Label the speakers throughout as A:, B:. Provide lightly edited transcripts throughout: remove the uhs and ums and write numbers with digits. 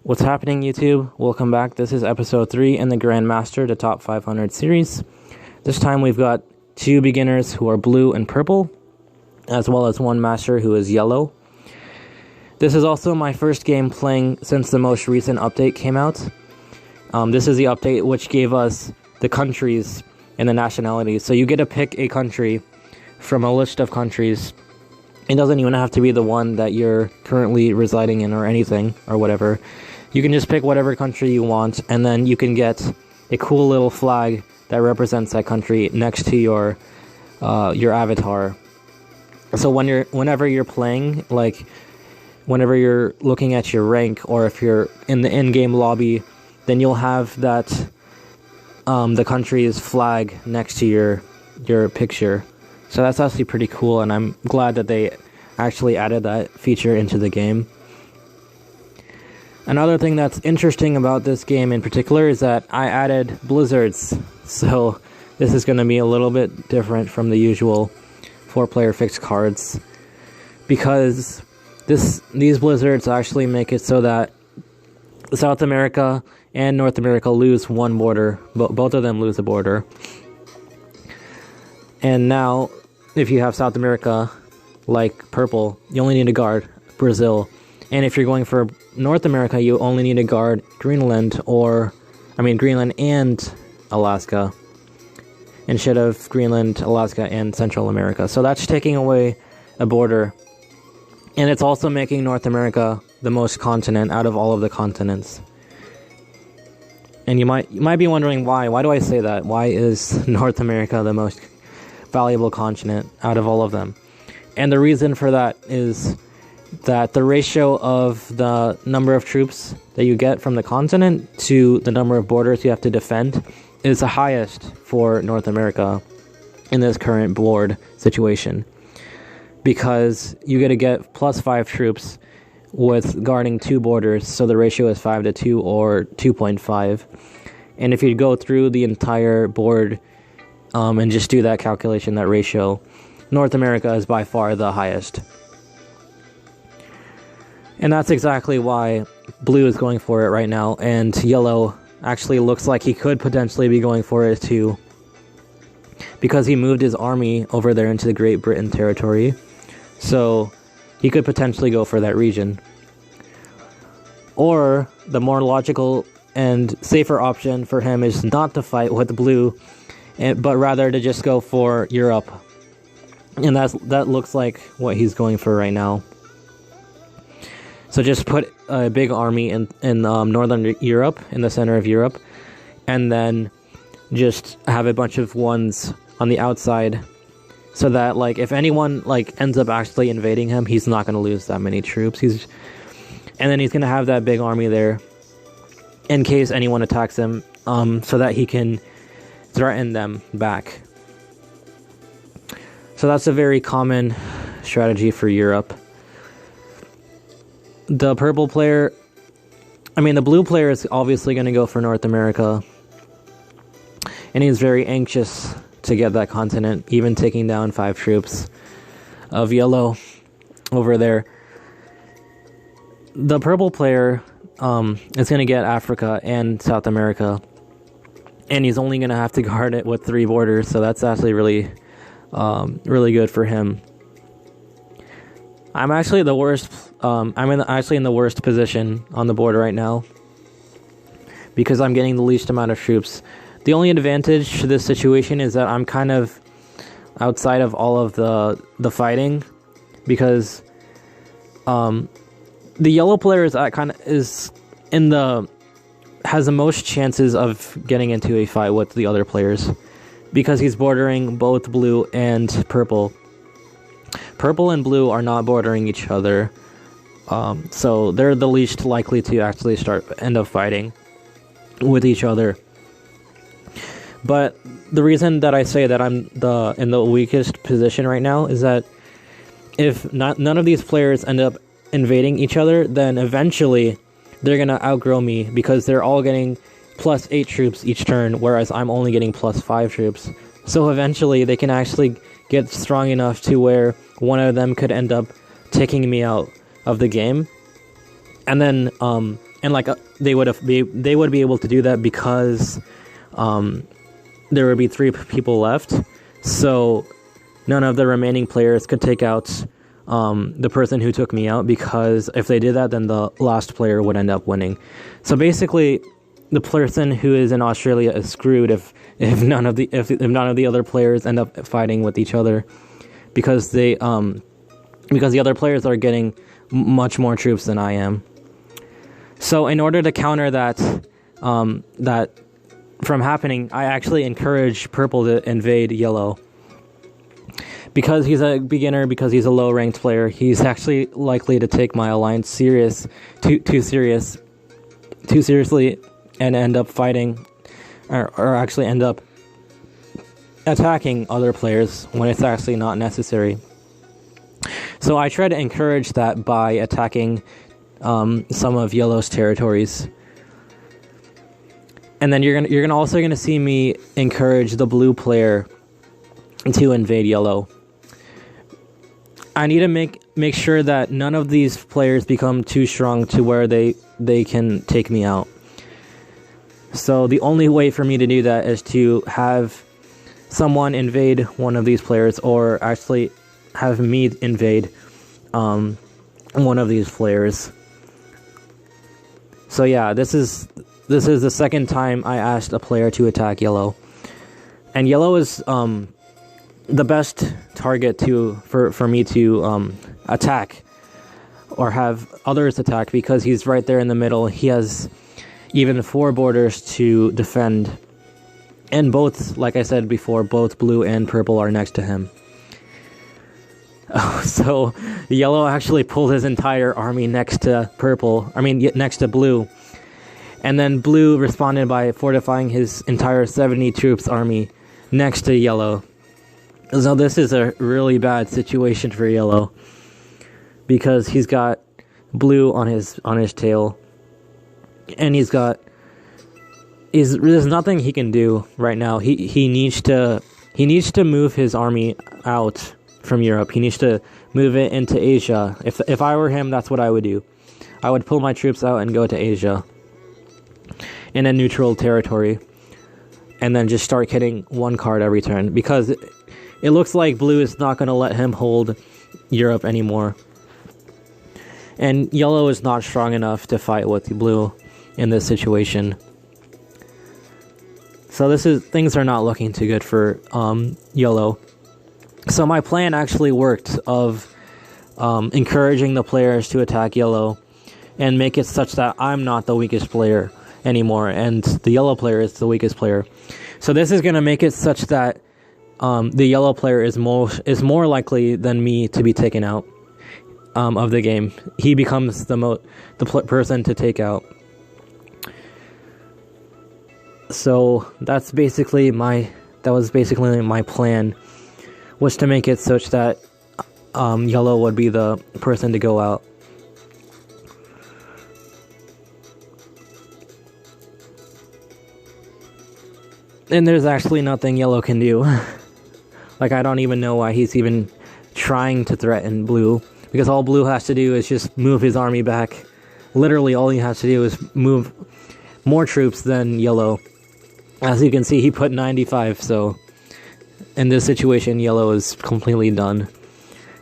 A: What's happening, YouTube? Welcome back. This is episode 3 in the Grandmaster, the Top 500 series. This time we've got 2 beginners who are blue and purple, as well as 1 master who is yellow. This is also my first game playing since the most recent update came out. This is the update which gave us the countries and the nationalities. So you get to pick a country from a list of countries. It doesn't even have to be the one that you're currently residing in or anything or whatever. You can just pick whatever country you want, and then you can get a cool little flag that represents that country next to your avatar. So whenever you're playing, like whenever you're looking at your rank, or if you're in the in-game lobby, then you'll have that the country's flag next to your picture. So that's actually pretty cool, and I'm glad that they actually added that feature into the game. Another thing that's interesting about this game in particular is that I added blizzards. So this is going to be a little bit different from the usual 4-player fixed cards, because these blizzards actually make it so that South America and North America lose 1 border. Both of them lose a border. And now, if you have South America, like purple, you only need to guard Brazil. And if you're going for North America, you only need to guard Greenland and Alaska, instead of Greenland, Alaska, and Central America. So that's taking away a border. And it's also making North America the most continent out of all of the continents. And you might be wondering why. Why do I say that? Why is North America the most valuable continent out of all of them? And the reason for that is that the ratio of the number of troops that you get from the continent to the number of borders you have to defend is the highest for North America in this current board situation, because you get to get plus 5 troops with guarding 2 borders, so the ratio is 5-2 or 2.5. And if you go through the entire board and just do that calculation, that ratio, North America is by far the highest. And that's exactly why blue is going for it right now, and yellow actually looks like he could potentially be going for it too, because he moved his army over there into the Great Britain territory, so he could potentially go for that region. Or the more logical and safer option for him is not to fight with blue, but rather to just go for Europe. And that looks like what he's going for right now. So just put a big army in northern Europe, in the center of Europe, and then just have a bunch of ones on the outside, so that like if anyone like ends up actually invading him, he's not going to lose that many troops. And then he's going to have that big army there in case anyone attacks him, so that he can threaten them back. So that's a very common strategy for Europe. The blue player is obviously going to go for North America, and he's very anxious to get that continent, even taking down 5 troops of yellow over there. The purple player is going to get Africa and South America, and he's only going to have to guard it with 3 borders, so that's actually really good for him. I'm actually the worst. I'm actually in the worst position on the board right now, because I'm getting the least amount of troops. The only advantage to this situation is that I'm kind of outside of all of the fighting, because the yellow player has the most chances of getting into a fight with the other players, because he's bordering both blue and purple. Purple and blue are not bordering each other, so they're the least likely to actually end up fighting with each other. But the reason that I say that I'm in the weakest position right now is that if none of these players end up invading each other, then eventually they're gonna outgrow me, because they're all getting plus 8 troops each turn, whereas I'm only getting plus 5 troops. So eventually they can actually get strong enough to where one of them could end up taking me out of the game. And then and like they would be able to do that because there would be 3 people left, so none of the remaining players could take out the person who took me out, because if they did that, then the last player would end up winning. So basically, the person who is in Australia is screwed if none of the other players end up fighting with each other, because the other players are getting much more troops than I am. So in order to counter that from happening, I actually encourage purple to invade yellow. Because he's a beginner, because he's a low-ranked player, he's actually likely to take my alliance too seriously, and end up fighting, or actually end up attacking other players when it's actually not necessary. So I try to encourage that by attacking some of yellow's territories. And then you're also gonna see me encourage the blue player to invade yellow. I need to make sure that none of these players become too strong to where they can take me out. So the only way for me to do that is to have someone invade one of these players, or actually have me invade one of these players. So yeah, this is the second time I asked a player to attack yellow, and yellow is the best target for me to attack, or have others attack, because he's right there in the middle. He has even 4 borders to defend, and both, like I said before, both blue and purple are next to him. So yellow actually pulled his entire army next to next to blue, and then blue responded by fortifying his entire 70 troops army next to yellow. So this is a really bad situation for yellow, because he's got blue on his tail, and there's nothing he can do right now. He needs to move his army out from Europe. He needs to move it into Asia. If I were him, that's what I would do. I would pull my troops out and go to Asia in a neutral territory, and then just start hitting one card every turn, because it looks like blue is not going to let him hold Europe anymore. And yellow is not strong enough to fight with blue in this situation. So things are not looking too good for yellow. So my plan actually worked, of encouraging the players to attack yellow and make it such that I'm not the weakest player anymore, and the yellow player is the weakest player. So this is going to make it such that the yellow player is more likely than me to be taken out of the game. He becomes the person to take out. So that was basically my plan, was to make it such that yellow would be the person to go out. And there's actually nothing yellow can do. Like, I don't even know why he's even trying to threaten blue, because all blue has to do is just move his army back. Literally, all he has to do is move more troops than yellow. As you can see, he put 95, so in this situation, yellow is completely done.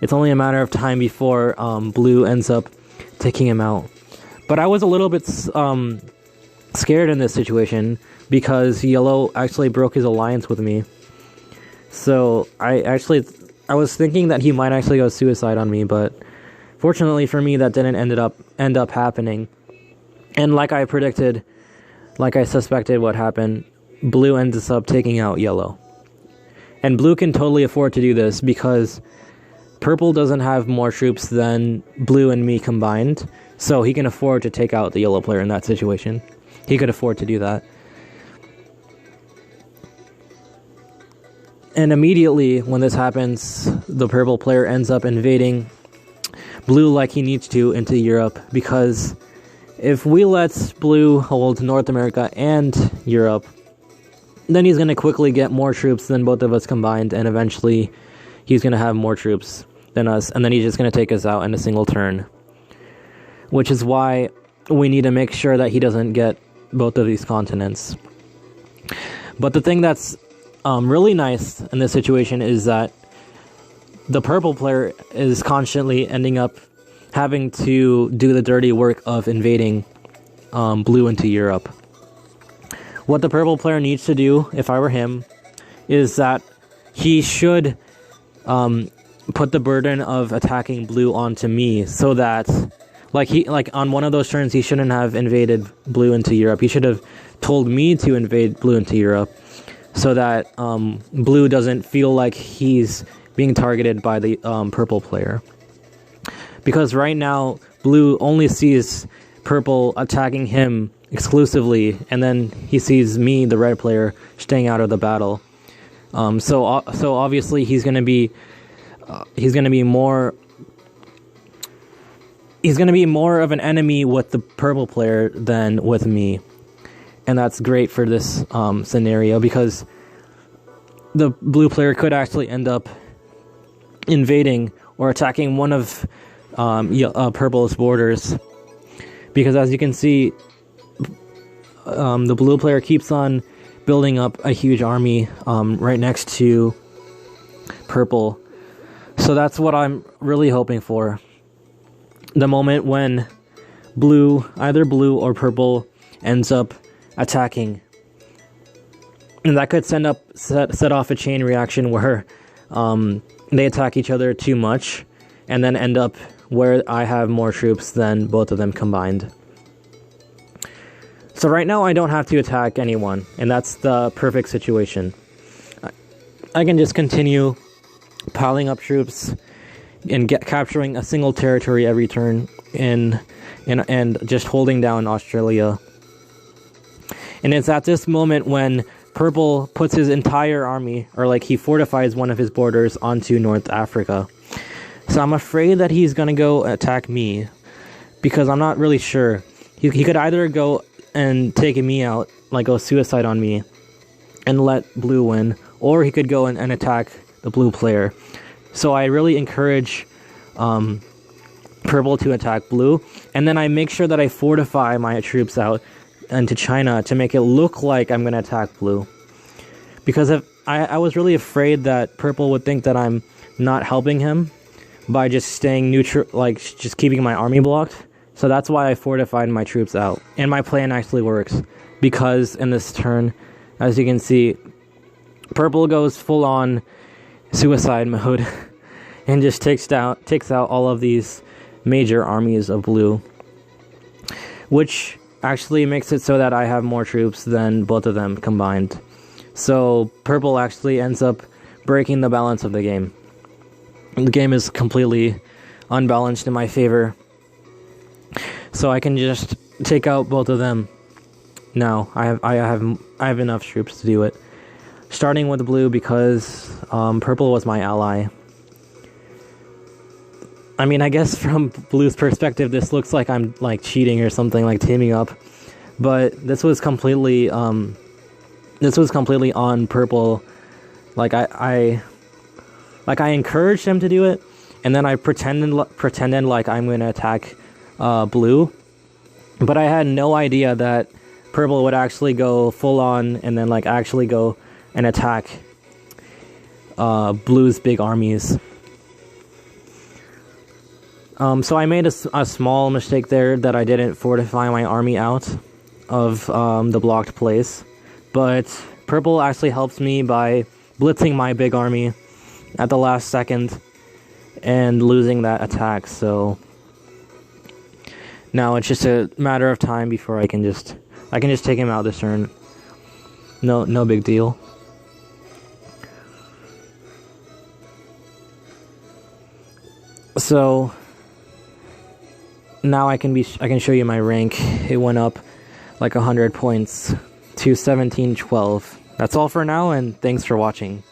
A: It's only a matter of time before blue ends up taking him out. But I was a little bit scared in this situation, because yellow actually broke his alliance with me. So I was thinking that he might actually go suicide on me, but fortunately for me, that didn't end up happening. And like I predicted, like I suspected what happened, blue ends up taking out yellow. And blue can totally afford to do this, because purple doesn't have more troops than blue and me combined, so he can afford to take out the yellow player in that situation. He could afford to do that. And immediately when this happens, the purple player ends up invading blue like he needs to into Europe, because if we let blue hold North America and Europe, then he's going to quickly get more troops than both of us combined, and eventually he's going to have more troops than us, and then he's just going to take us out in a single turn. Which is why we need to make sure that he doesn't get both of these continents. But the thing that's really nice in this situation is that the purple player is constantly ending up having to do the dirty work of invading blue into Europe. What the purple player needs to do, if I were him, is that he should put the burden of attacking blue onto me, so that like on one of those turns he shouldn't have invaded blue into Europe. He should have told me to invade blue into Europe, so that blue doesn't feel like he's being targeted by the purple player. Because right now blue only sees purple attacking him exclusively, and then he sees me, the red player, staying out of the battle. So obviously he's gonna be more of an enemy with the purple player than with me, and that's great for this scenario, because the blue player could actually end up invading or attacking one of purple's borders, because as you can see, the blue player keeps on building up a huge army right next to purple. So that's what I'm really hoping for. The moment when either blue or purple ends up attacking, and that could set off a chain reaction where they attack each other too much, and then end up where I have more troops than both of them combined. So right now I don't have to attack anyone, and that's the perfect situation. I can just continue piling up troops and capturing a single territory every turn, and just holding down Australia. And it's at this moment when purple puts his entire army, or like he fortifies one of his borders onto North Africa. So I'm afraid that he's gonna go attack me, because I'm not really sure. He could either go and take me out, like go suicide on me and let blue win, or he could go and attack the blue player. So I really encourage purple to attack blue, and then I make sure that I fortify my troops out into China to make it look like I'm going to attack blue. Because if I was really afraid that purple would think that I'm not helping him by just staying neutral, like just keeping my army blocked. So that's why I fortified my troops out. And my plan actually works, because in this turn, as you can see, purple goes full on suicide mode and just takes out all of these major armies of blue, which actually makes it so that I have more troops than both of them combined. So purple actually ends up breaking the balance of the game. The game is completely unbalanced in my favor, so I can just take out both of them. Now I have enough troops to do it, starting with blue, because purple was my ally. I mean, I guess from blue's perspective, this looks like I'm like cheating or something, like teaming up, but this was completely on purple. Like I encouraged him to do it, and then I pretended like I'm gonna attack blue, but I had no idea that purple would actually go full on and then like actually go and attack blue's big armies. So I made a small mistake there, that I didn't fortify my army out of the blocked place, but purple actually helps me by blitzing my big army at the last second and losing that attack. So now it's just a matter of time before I can just take him out this turn. No big deal. So now I can show you my rank. It went up like 100 points to 1712. That's all for now, and thanks for watching.